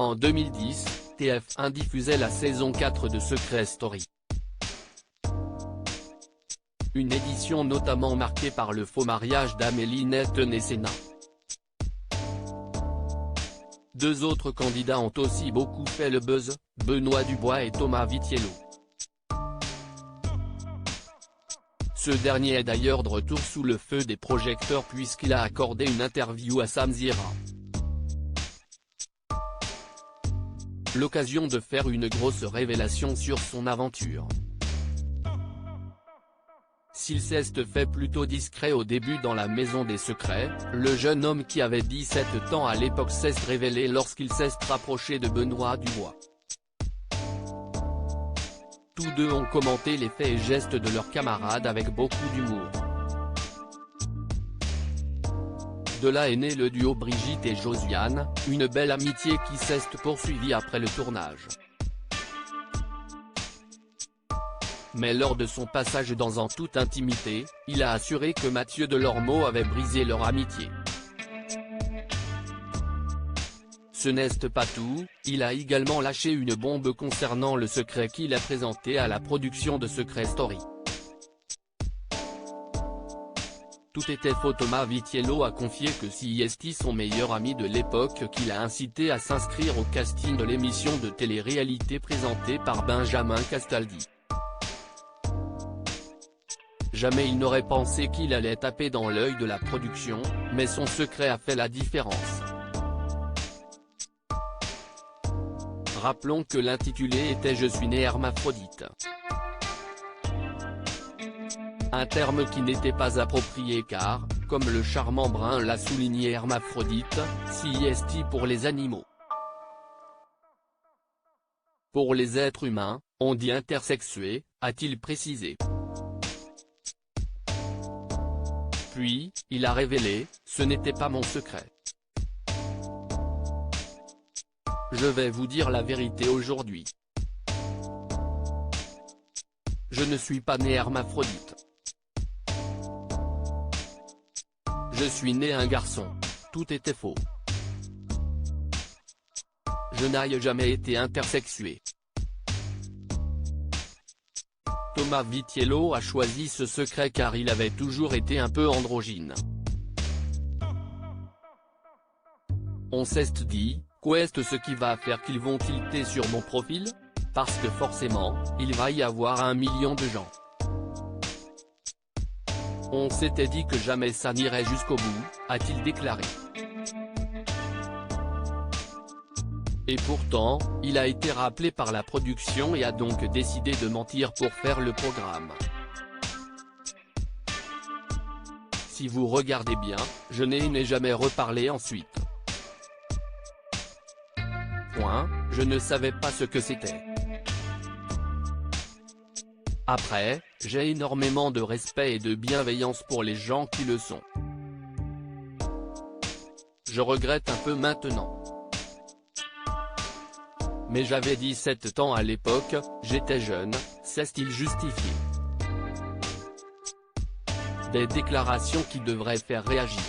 En 2010, TF1 diffusait la saison 4 de Secret Story. Une édition notamment marquée par le faux mariage d'Amélie Nelton et Senna. Deux autres candidats ont aussi beaucoup fait le buzz, Benoît Dubois et Thomas Vitiello. Ce dernier est d'ailleurs de retour sous le feu des projecteurs puisqu'il a accordé une interview à Samzira. L'occasion de faire une grosse révélation sur son aventure. S'il s'est fait plutôt discret au début dans la maison des secrets, le jeune homme qui avait 17 ans à l'époque s'est révélé lorsqu'il s'est rapproché de Benoît Dubois. Tous deux ont commenté les faits et gestes de leurs camarades avec beaucoup d'humour. De là est né le duo Brigitte et Josiane, une belle amitié qui s'est poursuivie après le tournage. Mais lors de son passage dans En toute intimité, il a assuré que Mathieu Delormeau avait brisé leur amitié. Ce n'est pas tout, il a également lâché une bombe concernant le secret qu'il a présenté à la production de Secret Story. Tout était faux. Thomas Vitiello a confié que c'était son meilleur ami de l'époque qui l'a incité à s'inscrire au casting de l'émission de télé-réalité présentée par Benjamin Castaldi. Jamais il n'aurait pensé qu'il allait taper dans l'œil de la production, mais son secret a fait la différence. Rappelons que l'intitulé était « Je suis né hermaphrodite ». Un terme qui n'était pas approprié car, comme le charmant Brun l'a souligné, hermaphrodite, c'est pour les animaux. Pour les êtres humains, on dit intersexué, a-t-il précisé. Puis, il a révélé, ce n'était pas mon secret. Je vais vous dire la vérité aujourd'hui. Je ne suis pas né hermaphrodite. Je suis né un garçon. Tout était faux. Je n'ai jamais été intersexué. Thomas Vitiello a choisi ce secret car il avait toujours été un peu androgyne. On s'est dit, qu'est-ce ce qui va faire qu'ils vont tilter sur mon profil? Parce que forcément, il va y avoir 1 million de gens. On s'était dit que jamais ça n'irait jusqu'au bout, a-t-il déclaré. Et pourtant, il a été rappelé par la production et a donc décidé de mentir pour faire le programme. Si vous regardez bien, je n'ai jamais reparlé ensuite. Je ne savais pas ce que c'était. Après, j'ai énormément de respect et de bienveillance pour les gens qui le sont. Je regrette un peu maintenant. Mais j'avais 17 ans à l'époque, j'étais jeune, c'est-il justifié. Des déclarations qui devraient faire réagir.